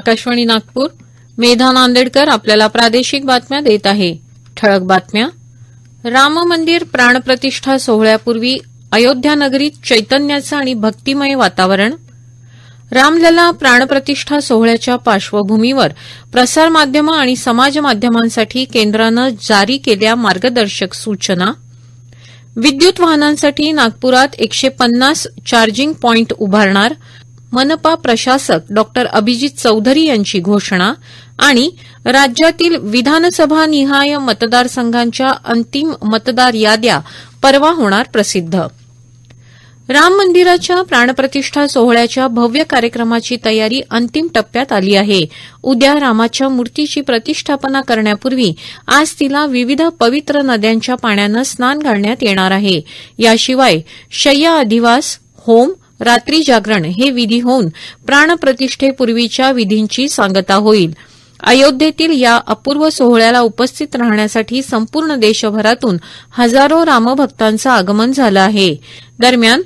आकाशवाणी नागपूर. मेधा नांदेडकर आपल्याला प्रादेशिक बातम्या देत आहे. ठळक बातम्या. राम मंदिर प्राणप्रतिष्ठा सोहळ्यापूर्वी अयोध्या नगरीत चैतन्याचं आणि भक्तिमय वातावरण. रामलला प्राणप्रतिष्ठा सोहळ्याच्या पार्श्वभूमीवर प्रसारमाध्यमं आणि समाज माध्यमांसाठी केंद्रानं जारी केलेल्या मार्गदर्शक सूचना. विद्युत वाहनांसाठी नागपुरात 150 चार्जिंग पॉइंट उभारणार. मनपा प्रशासक डॉ. अभिजित चौधरी यांची घोषणा. आणि राज्यातील विधानसभा निहाय मतदारसंघांच्या अंतिम मतदार याद्या परवा होणार प्रसिद्ध. राम मंदिराच्या प्राणप्रतिष्ठा सोहळ्याच्या भव्य कार्यक्रमाची तयारी अंतिम टप्प्यात आली आहे. उद्या रामाच्या मूर्तीची प्रतिष्ठापना करण्यापूर्वी आज तिला विविध पवित्र नद्यांच्या पाण्यानं स्नान घालण्यात येणार आहे. याशिवाय शय्या अधिवास, होम, रात्री जागरण हे विधी होऊन प्राणप्रतिष्ठेपूर्वीच्या विधींची सांगता होईल. अयोध्येतील या अपूर्व सोहळ्याला उपस्थित राहण्यासाठी संपूर्ण देशभरातून हजारो रामभक्तांचं आगमन झालं आहे. दरम्यान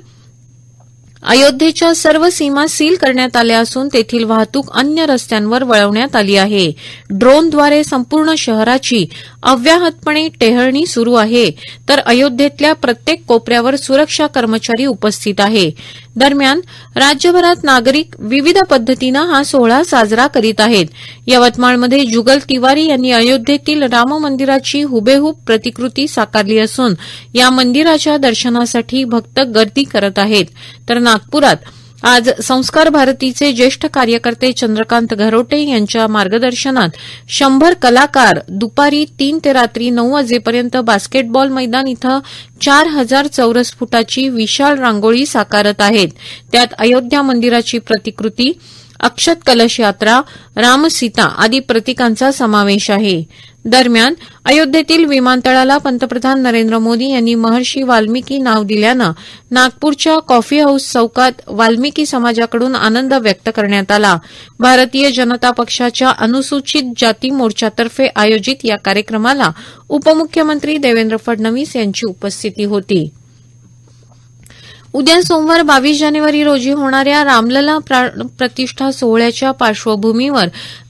अयोध्येच्या सर्व सीमा सील करण्यात आल्या असून तेथील वाहतूक अन्य रस्त्यांवर वळवण्यात आली आहे. ड्रोनद्वारे संपूर्ण शहराची अव्याहतपणे टेहळणी सुरू आहे, तर अयोध्येतल्या प्रत्येक कोपऱ्यावर सुरक्षा कर्मचारी उपस्थित आहे. दरम्यान राज्यभरात नागरिक विविध पद्धतीनं हा सोहळा साजरा करीत आहेत. यवतमाळमध्ये जुगल तिवारी यांनी अयोध्येतील राम मंदिराची हुबेहूब प्रतिकृती साकारली असून या मंदिराच्या दर्शनासाठी भक्त गर्दी करत आहेत. तर नागपुरात आज संस्कार भारतीचे ज्येष्ठ कार्यकर्ते चंद्रकांत घरोटे यांच्या मार्गदर्शनात 100 कलाकार दुपारी 3 ते रात्री 9 वाजेपर्यंत बास्केटबॉल मैदान इथं 4000 चौरस फुटाची विशाल रांगोळी साकारत आहेत. त्यात अयोध्या मंदिराची प्रतिकृती, अक्षत कलश यात्रा, रामसीता आदी प्रतीकांचा समावेश आहे. दरम्यान अयोध्येतील विमानतळाला पंतप्रधान नरेंद्र मोदी यांनी महर्षी वाल्मिकी नाव दिल्यानं नागपूरच्या कॉफी हाऊस चौकात वाल्मिकी समाजाकडून आनंद व्यक्त करण्यात आला. भारतीय जनता पक्षाच्या अनुसूचित जाती मोर्चातर्फे आयोजित या कार्यक्रमाला उपमुख्यमंत्री देवेंद्र फडणवीस यांची उपस्थिती होती. उद्या सोमवार 22 जानेवारी रोजी होणाऱ्या रामलला प्राणप्रतिष्ठा सोहळ्याच्या पार्श्वभूमीवर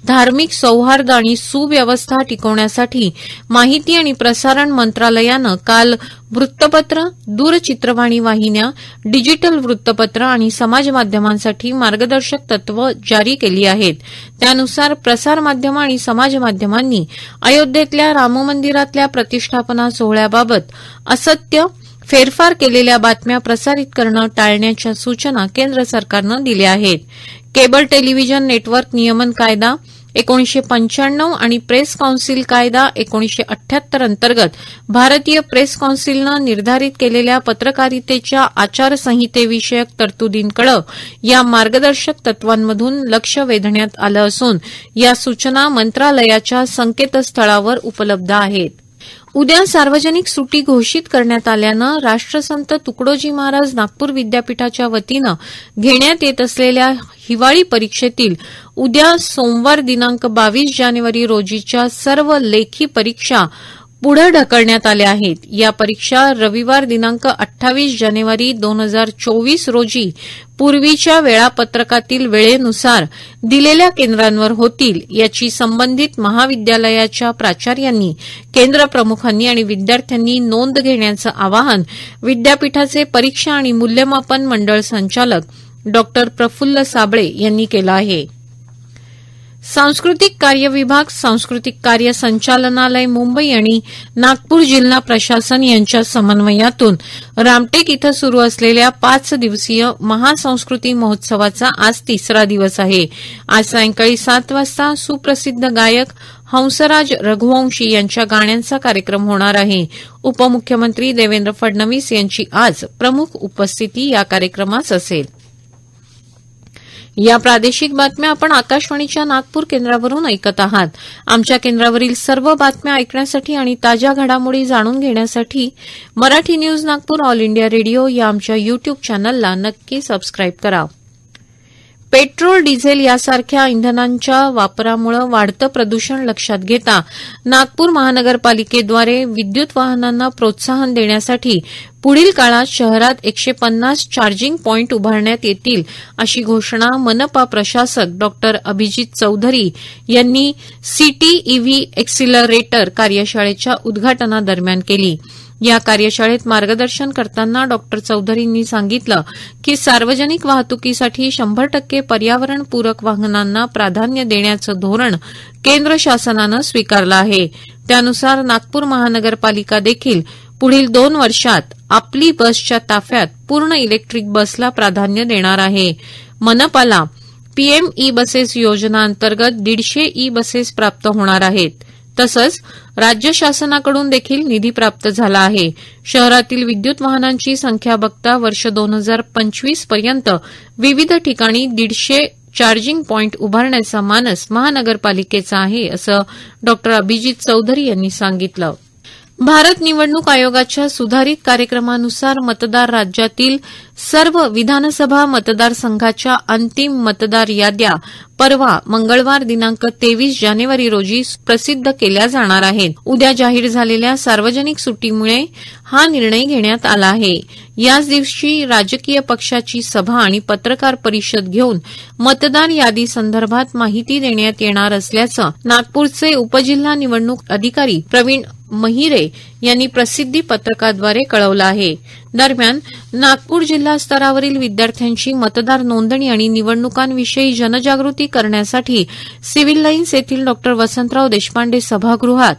धार्मिक सौहार्द आणि सुव्यवस्था टिकवण्यासाठी माहिती आणि प्रसारण मंत्रालयानं काल वृत्तपत्र, दूरचित्रवाणी वाहिन्या, डिजिटल वृत्तपत्र आणि समाजमाध्यमांसाठी मार्गदर्शक तत्व जारी केली आहेत. त्यानुसार प्रसारमाध्यमं आणि समाजमाध्यमांनी अयोध्येतल्या राममंदिरातल्या प्रतिष्ठापना सोहळ्याबाबत असत्य, फेरफार केलेल्या बातम्या प्रसारित करणं टाळण्याच्या सूचना केंद्र सरकारनं दिल्या आहेत. केबल टेलिव्हिजन नेटवर्क नियमन कायदा 1995 आणि प्रेस काउन्सिल कायदा 1978 अंतर्गत भारतीय प्रेस काउन्सिलनं निर्धारित केलेल्या पत्रकारितेच्या आचारसंहितेविषयक तरतुदींकडे या मार्गदर्शक तत्वांमधून लक्ष वेधण्यात आलं असून या सूचना मंत्रालयाच्या संकेतस्थळावर उपलब्ध आहेत. उद्या सार्वजनिक सुट्टी घोषित करण्यात आल्यानं राष्ट्रसंत तुकडोजी महाराज नागपूर विद्यापीठाच्या वतीनं घेण्यात येत असलेल्या हिवाळी परीक्षेतील उद्या सोमवार दिनांक 22 जानेवारी रोजीच्या सर्व लेखी परीक्षा पुढे ढकलण्यात आल्या आहेत. या परीक्षा रविवार दिनांक 28 जानेवारी 2024 रोजी पूर्वीच्या वेळापत्रकातील वेळेनुसार दिलेल्या केंद्रांवर होतील, याची संबंधित महाविद्यालयाच्या प्राचार्यांनी, केंद्र प्रमुखांनी आणि विद्यार्थ्यांनी नोंद घेण्याचं आवाहन विद्यापीठाचे परीक्षा आणि मूल्यमापन मंडळ संचालक डॉ. प्रफुल्ल साबळे यांनी केलं आहे. सांस्कृतिक कार्य विभाग, सांस्कृतिक कार्य संचालनालय मुंबई आणि नागपूर जिल्हा प्रशासन यांच्या समन्वयातून रामटेक इथं सुरू असलेल्या 5 दिवसीय महासंस्कृती महोत्सवाचा आज 3रा दिवस आहे. आज सायंकाळी 7 वाजता सुप्रसिद्ध गायक हंसराज रघुवंशी यांच्या गाण्यांचा कार्यक्रम होणार आहे. उपमुख्यमंत्री देवेंद्र फडणवीस यांची आज प्रमुख उपस्थिती या कार्यक्रमास असेल. या प्रादेशिक बातम्या आपण आकाशवाणीच्या नागपूर केंद्रावरून ऐकत आहात. आमच्या केंद्रावरील सर्व बातम्या ऐकण्यासाठी आणि ताज्या घडामोडी जाणून घेण्यासाठी Marathi news Nagpur all India radio या आमच्या युट्यूब चॅनलला नक्की सबस्क्राईब करा. पेट्रोल डिझेल यासारख्या इंधनांच्या वापरामुळे वाढतं प्रदूषण लक्षात घेता नागपूर महानगरपालिकेद्वारे विद्युत वाहनांना प्रोत्साहन देण्यासाठी पुढील काळात शहरात 150 चार्जिंग पॉइंट उभारण्यात येतील अशी घोषणा मनपा प्रशासक डॉ अभिजित चौधरी यांनी सिटी ईव्ही एक्सिलरेटर कार्यशाळेच्या उद्घाटनादरम्यान केली. या कार्यशाळेत मार्गदर्शन करताना डॉ चौधरींनी सांगितलं की सार्वजनिक वाहतुकीसाठी 100% पर्यावरणपूरक वाहनांना प्राधान्य देण्याचं धोरण केंद्र शासनानं स्वीकारलं आहे. त्यानुसार नागपूर महानगरपालिका देखील पुढील 2 वर्षात आपली बसच्या ताफ्यात पूर्ण इलेक्ट्रिक बसला प्राधान्य देणार आहे. मनपाला पीएम ई बसेस योजना अंतर्गत 150 ई बसेस प्राप्त होणार आहेत. तसंच राज्य शासनाकडून देखील निधी प्राप्त झाला आहे. शहरातील विद्युत वाहनांची संख्या बघता वर्ष 2025 पर्यंत विविध ठिकाणी 150 चार्जिंग पॉइंट उभारण्याचा मानस महानगरपालिकेचा आहे असं डॉ अभिजित चौधरी यांनी सांगितलं. भारत निवडणूक आयोगाच्या सुधारित कार्यक्रमानुसार मतदार राज्यातील सर्व विधानसभा मतदारसंघाच्या अंतिम मतदार याद्या परवा मंगळवार दिनांक 23 जानेवारी रोजी प्रसिद्ध केल्या जाणार आहेत. उद्या जाहीर झालेल्या सार्वजनिक सुट्टीमुळे हा निर्णय घेण्यात आला आहे. याच दिवशी राजकीय पक्षाची सभा आणि पत्रकार परिषद घेऊन मतदार यादी संदर्भात माहिती देण्यात येणार असल्याचं नागपूरचे उपजिल्हा निवडणूक अधिकारी प्रवीण महिरे यांनी प्रसिद्धी पत्रकाद्वारे कळवलं आहे. दरम्यान नागपूर जिल्हा स्तरावरील विद्यार्थ्यांची मतदार नोंदणी आणि निवडणुकांविषयी जनजागृती करण्यासाठी सिव्हिल लाईन्स येथील डॉ वसंतराव देशपांडे सभागृहात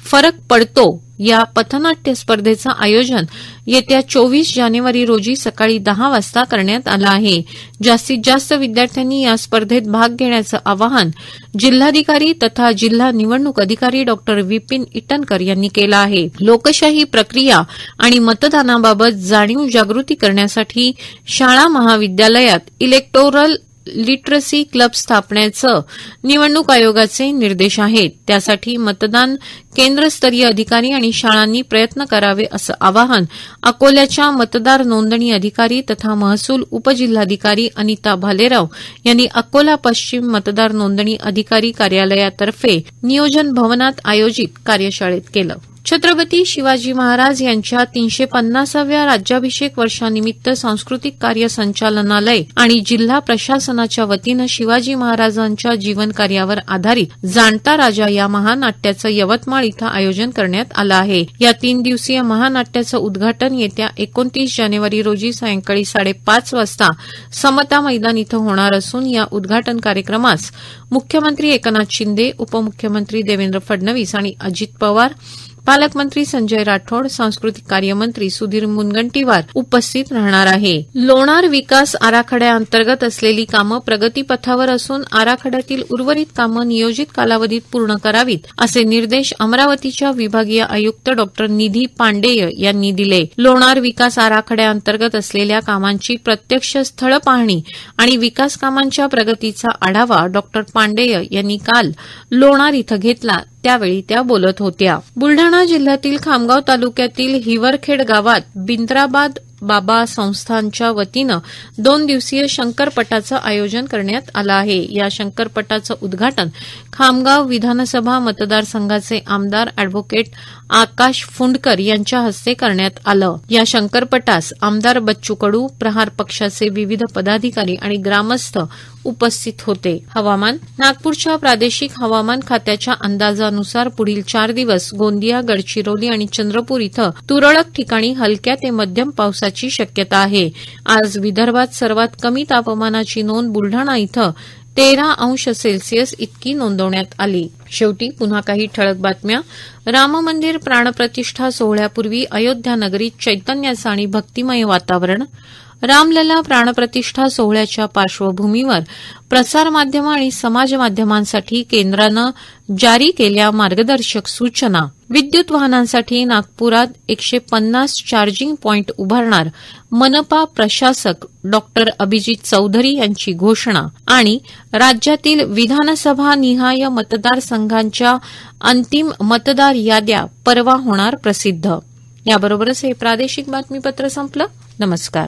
फरक पडतो या पथनाट्य स्पर्धेचं आयोजन येत्या 24 जानेवारी रोजी सकाळी 10 वाजता करण्यात आलं आहे. जास्तीत जास्त विद्यार्थ्यांनी या स्पर्धेत भाग घेण्याचं आवाहन जिल्हाधिकारी तथा जिल्हा निवडणूक अधिकारी डॉ विपिन इटनकर यांनी केलं आहे. लोकशाही प्रक्रिया आणि मतदानाबाबत जाणीव जागृती करण्यासाठी शाळा महाविद्यालयात इलेक्टोरल लिटरसी क्लब स्थापण्याचं निवडणूक आयोगाचे निर्देश आहेत. त्यासाठी मतदान केंद्रस्तरीय अधिकारी आणि शाळांनी प्रयत्न करावे असं आवाहन अकोल्याच्या मतदार नोंदणी अधिकारी तथा महसूल उपजिल्हाधिकारी अनिता भालेराव यांनी अकोला पश्चिम मतदार नोंदणी अधिकारी कार्यालयातर्फे नियोजन भवनात आयोजित कार्यशाळेत केलं. छत्रपती शिवाजी महाराज यांच्या 350व्या राज्याभिषेक वर्षानिमित्त सांस्कृतिक कार्य संचालनालय आणि जिल्हा प्रशासनाच्या वतीनं शिवाजी महाराजांच्या जीवनकार्यावर आधारित जाणता राजा या महानाट्याचं यवतमाळ इथं आयोजन करण्यात आलं आहे. या 3 दिवसीय महानाट्याचं उद्घाटन येत्या 29 जानेवारी रोजी सायंकाळी 5:30 वाजता समता मैदान इथं होणार असून या उद्घाटन कार्यक्रमास मुख्यमंत्री एकनाथ शिंदे, उपमुख्यमंत्री देवेंद्र फडणवीस आणि अजित पवार, पालकमंत्री संजय राठोड, सांस्कृतिक कार्यमंत्री सुधीर मुनगंटीवार उपस्थित राहणार आहे. लोणार विकास आराखड्याअंतर्गत असलेली कामं प्रगतीपथावर असून आराखड्यातील उर्वरित कामं नियोजित कालावधीत पूर्ण करावीत असे निर्देश अमरावतीच्या विभागीय आयुक्त डॉ निधी पांडेय यांनी दिले. लोणार विकास आराखड्याअंतर्गत असलेल्या कामांची प्रत्यक्ष स्थळ पाहणी आणि विकास कामांच्या प्रगतीचा आढावा डॉ पांडेय यांनी काल लोणार इथं घेतला. त्यावेळी त्या बोलत होत्या. बुलढाणा जिल्ह्यातील खामगाव तालुक्यातील हिवरखेड गावात बिंद्राबाद बाबा संस्थानच्या वतीनं 2 दिवसीय शंकरपटाचं आयोजन करण्यात आलं आहे. या शंकरपटाचं उद्घाटन खामगाव विधानसभा मतदारसंघाचे आमदार अॅडव्होकेट आकाश फुंडकर यांच्या हस्ते करण्यात आलं. या शंकरपटास आमदार बच्चू कडू, प्रहार पक्षाचे विविध पदाधिकारी आणि ग्रामस्थ उपस्थित होते. हवामान. नागपूरच्या प्रादेशिक हवामान खात्याच्या अंदाजानुसार पुढील 4 दिवस गोंदिया, गडचिरोली आणि चंद्रपूर इथं तुरळक ठिकाणी हलक्या ते मध्यम पावसाची शक्यता आहे. आज विदर्भात सर्वात कमी तापमानाची नोंद बुलढाणा इथं 13° इतकी नोंदवण्यात आली. शेवटी पुन्हा काही ठळक बातम्या. राम मंदिर प्राणप्रतिष्ठा सोहळ्यापूर्वी अयोध्या नगरीत चैतन्याचं आणि भक्तिमय वातावरण. रामलला प्राणप्रतिष्ठा सोहळ्याच्या पार्श्वभूमीवर प्रसारमाध्यमं आणि समाज माध्यमांसाठी केंद्रानं जारी केल्या मार्गदर्शक सूचना. विद्युत वाहनांसाठी नागपुरात 150 चार्जिंग पॉइंट उभारणार मनपा प्रशासक डॉ अभिजित चौधरी यांची घोषणा. आणि राज्यातील विधानसभा निहाय मतदारसंघांच्या अंतिम मतदार याद्या परवा होणार प्रसिद्ध. याबरोबरच हे प्रादेशिक बातमीपत्र संपलं. नमस्कार.